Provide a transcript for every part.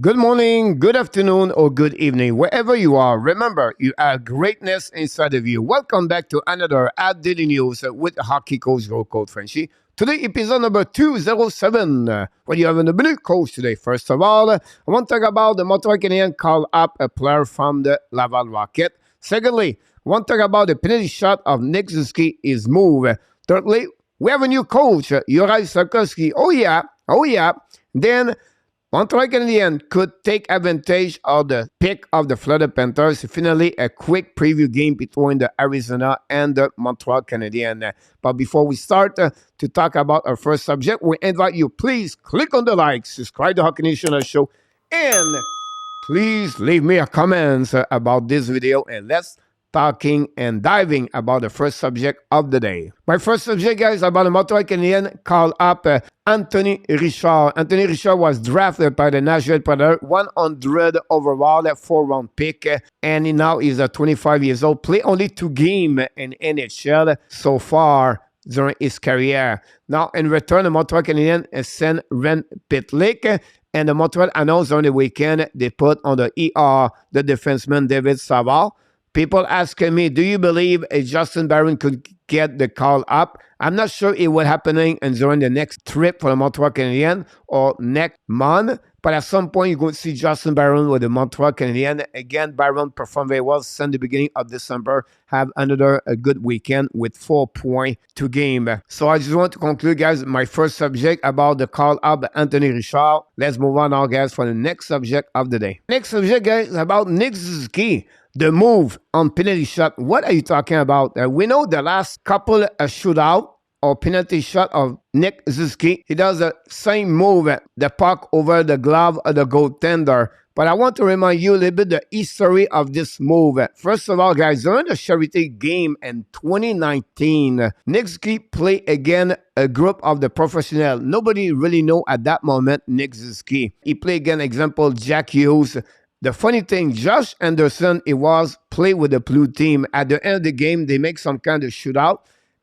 Good morning, good afternoon, or good evening, wherever you are. Remember, you have greatness inside of you. Welcome back to another At Daily News with hockey coach, Coach Frenchy. Today, episode number 207. What do you have in the menu, coach, today? First of all, I want to talk about the Montreal Canadiens call up a player from the Laval Rocket. Secondly, I want to talk about the penalty shot of Nick SUZUKI, his move. Thirdly, we have a new coach, Jural Slafkovsky. Oh yeah. Then, Montreal Canadiens could take advantage of the pick of the Florida Panthers. Finally, a quick preview game between the Arizona and the Montreal Canadiens. But before we start to talk about our first subject, we invite you, please click on the like, subscribe to Hockey Nation Show, and please leave me a comment about this video, and let's talking and diving about the first subject of the day. My first subject, guys, about the Montreal Canadiens call up Anthony Richard. Anthony Richard was drafted by the Nashville Predators, 100 overall, 4-round pick, and he now is 25 years old. Played only 2 games in NHL so far during his career. Now, in return, the Montreal Canadiens sent Ren Pitlick, and the Montreal announced on the weekend they put on the ER the defenseman David Savard. People asking me, do you believe Justin Barron could get the call up? I'm not sure it will happen during the next trip for the Montreal Canadiens or next month. But at some point, you're going to see Justin Barron with the Montreal Canadiens. Again, Barron performed very well since the beginning of December. Have another good weekend with 4 points to game. So I just want to conclude, guys, my first subject about the call up Anthony Richard. Let's move on now, guys, for the next subject of the day. Next subject, guys, is about Nick SUZUKI. The move on penalty shot. What are you talking about? We know the last couple shootout or penalty shot of Nick SUZUKI. He does the same move, the puck over the glove of the goaltender. But I want to remind you a little bit the history of this move. First of all, guys, during the charity game in 2019, Nick SUZUKI played again a group of the professional. Nobody really know at that moment Nick SUZUKI. He played again, example, Jack Hughes. The funny thing, Josh Anderson, it was play with the blue team. At the end of the game, they make some kind of shootout.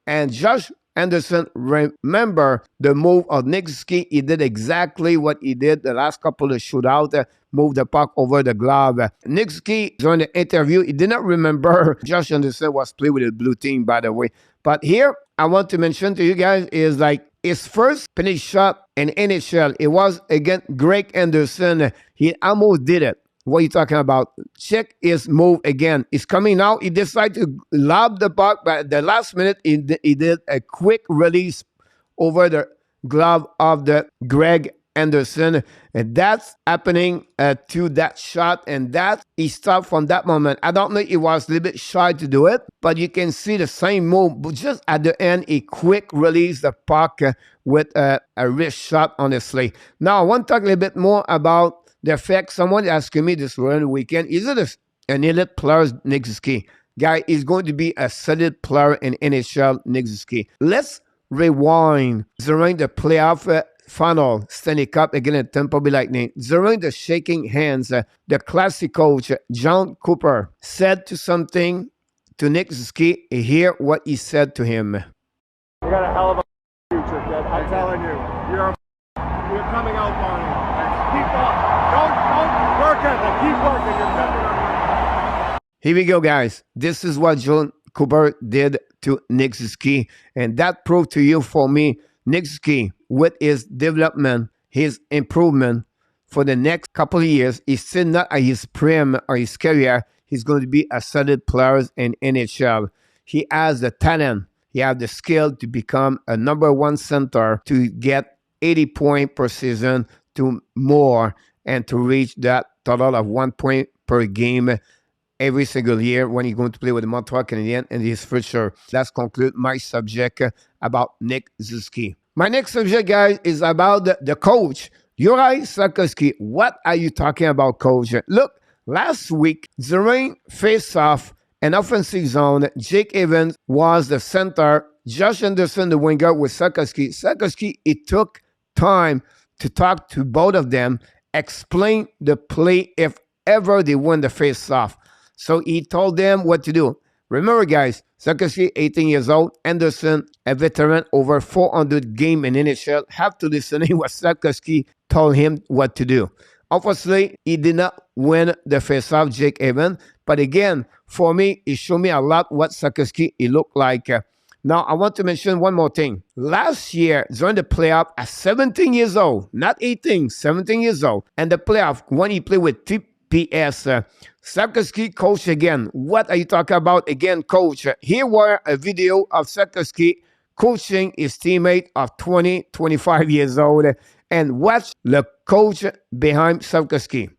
And Josh Anderson remember the move of Nick SUZUKI. He did exactly what he did the last couple of shootouts, move the puck over the glove. Nick SUZUKI, during the interview, he did not remember Josh Anderson was play with the blue team, by the way. But here, I want to mention to you guys is like his first penalty shot in NHL. It was against Greg Anderson. He almost did it. What are you talking about? Check his move again. He's coming now. He decided to lob the puck, but at the last minute, he did a quick release over the glove of the Greg Anderson. And that's happening to that shot. And that he stopped from that moment. I don't know if he was a little bit shy to do it, but you can see the same move. But just at the end, he quick released the puck with a wrist shot, honestly. Now, I want to talk a little bit more about the fact someone asking me this during the weekend, is it an elite player, Nick SUZUKI? Guy is going to be a solid player in NHL, Nick SUZUKI. Let's rewind during the playoff final Stanley Cup against Tampa Bay Lightning. During the shaking hands, the classic coach, John Cooper, said something to Nick SUZUKI. Hear what he said to him. You got a hell of a future, kid. I'm telling you. You're coming out, Barney. Keep up. Don't work at it. Keep working. You're definitely. Here we go, guys. This is what John Cooper did to Nick SUZUKI. And that proved to you for me, Nick SUZUKI, with his development, his improvement for the next couple of years, he's still not at his prime or his career. He's going to be a solid player in NHL. He has the talent. He has the skill to become a #1 center, to get 80 points per season to more, and to reach that total of 1 point per game every single year when he's going to play with the Montreal Canadiens in his future. Let's conclude my subject about Nick SUZUKI. My next subject, guys, is about the coach, Jural Slafkovsky. What are you talking about, coach? Look, last week, during face-off and offensive zone, Jake Evans was the center, Josh Anderson, the winger, with Slafkovsky. Slafkovsky, it took time to talk to both of them, explain the play if ever they win the face-off. So he told them what to do. Remember, guys, Slafkovsky, 18 years old, Anderson, a veteran, over 400 games in NHL, have to listen to what Slafkovsky told him what to do. Unfortunately, he did not win the face-off, Jake Evans. But again, for me, it showed me a lot what Slafkovsky he looked like. Now, I want to mention one more thing. Last year, during the playoff, at 17 years old, not 18, 17 years old, and the playoff, when he played with TPS, Slafkovsky coach again. What are you talking about again, coach? Here were a video of Slafkovsky coaching his teammate of 20, 25 years old, and watch the coach behind Slafkovsky.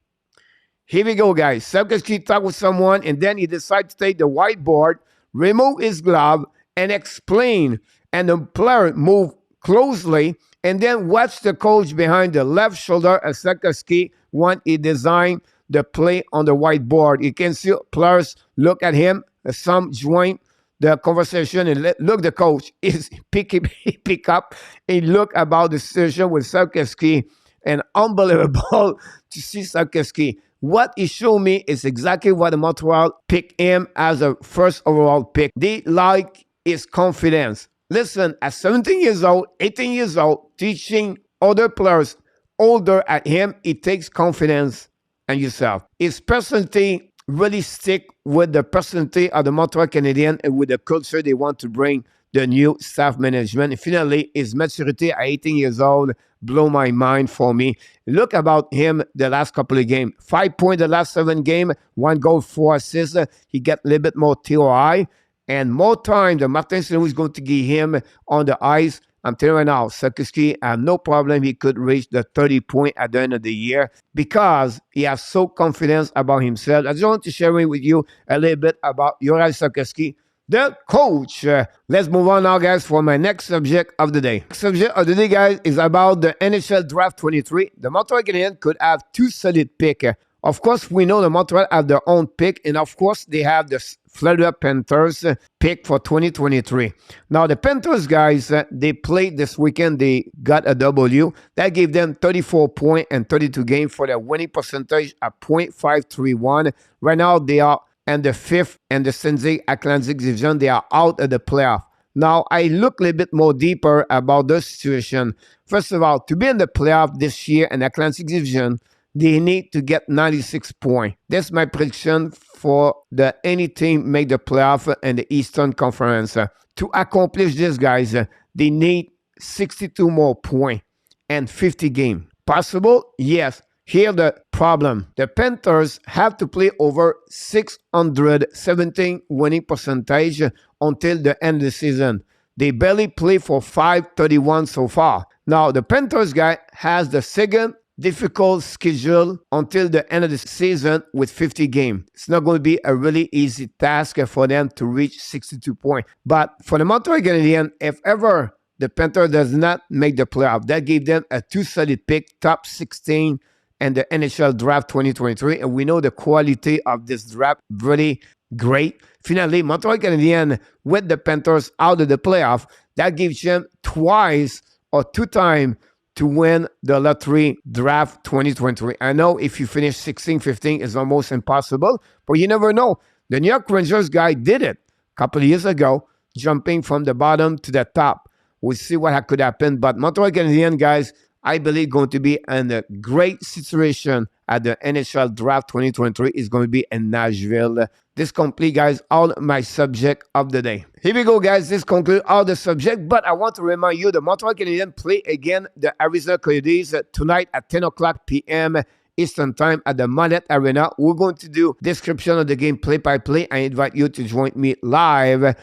Here we go, guys. Slafkovsky talked with someone, and then he decided to take the whiteboard, remove his glove, and explain. And the player moved closely, and then watch the coach behind the left shoulder of Slafkovsky when he designed the play on the whiteboard. You can see players look at him, some join the conversation, and look, the coach is pick up and look about the situation with Slafkovsky, and unbelievable to see Slafkovsky. What he showed me is exactly what the Montreal picked him as a first overall pick. They like his confidence. Listen, at 17 years old, 18 years old, teaching other players older at him, it takes confidence in yourself. His personality really stick with the personality of the Montreal Canadiens and with the culture they want to bring the new staff management. And finally, his maturity at 18 years old blow my mind for me. Look about him the last couple of games. 5 points the last 7 games, 1 goal, 4 assists. He got a little bit more TOI and more time that Martin Saint-Louis is going to give him on the ice. I'm telling you right now, Slafkovsky, I have no problem he could reach the 30 point at the end of the year because he has so confidence about himself. I just want to share with you a little bit about Jural Slafkovsky, the coach. Let's move on now, guys, for my next subject of the day. Next subject of the day, guys, is about the NHL Draft 23. The Montreal Canadiens could have 2 solid picks. Of course, we know the Montreal have their own pick, and of course, they have the Florida Panthers pick for 2023. Now, the Panthers, guys, they played this weekend. They got a W. That gave them 34 points and 32 games for their winning percentage at .531. Right now, they are in the 5th and the Senzi Atlantic Division. They are out of the playoff. Now, I look a little bit more deeper about the situation. First of all, to be in the playoff this year in the Atlantic Division, they need to get 96 points. That's my prediction for any team make the playoff in the Eastern Conference. To accomplish this, guys, they need 62 more points and 50 games. Possible? Yes. Here's the problem. The Panthers have to play over 617 winning percentage until the end of the season. They barely play for 531 so far. Now, the Panthers guy has the second difficult schedule until the end of the season with 50 games. It's not going to be a really easy task for them to reach 62 points. But for the Montreal Canadiens, if ever the Panthers does not make the playoff, that gave them a 2 solid pick, top 16 in the NHL Draft 2023. And we know the quality of this draft really great. Finally, Montreal Canadiens with the Panthers out of the playoff, that gives them twice or 2 times to win the lottery draft 2023. I know if you finish 16, 15, it's almost impossible, but you never know. The New York Rangers guy did it a couple of years ago, jumping from the bottom to the top. We'll see what could happen, but Montreal Canadiens guys, I believe going to be in a great situation at the NHL Draft 2023 is going to be in Nashville. This complete, guys, all my subject of the day. Here we go, guys. This concludes all the subject, but I want to remind you the Montreal Canadiens play again the Arizona Coyotes tonight at 10 o'clock p.m. Eastern Time at the Monette Arena. We're going to do description of the game play-by-play. I invite you to join me live.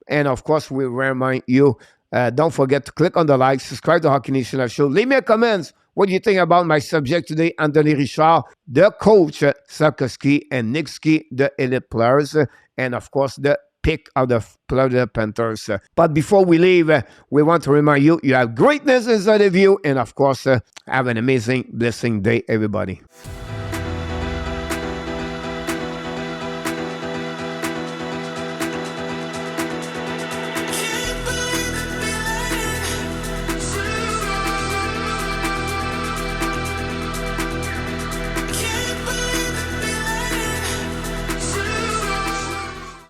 And, of course, we remind you, don't forget to click on the like, subscribe to Hockey Nation Live Show. Leave me a comment. What do you think about my subject today? Anthony Richard, the coach, Slafkovsky, and Nick Ski, the elite players, and of course, the pick of the Florida Panthers. But before we leave, we want to remind you, you have greatness inside of you, and of course, have an amazing, blessing day, everybody.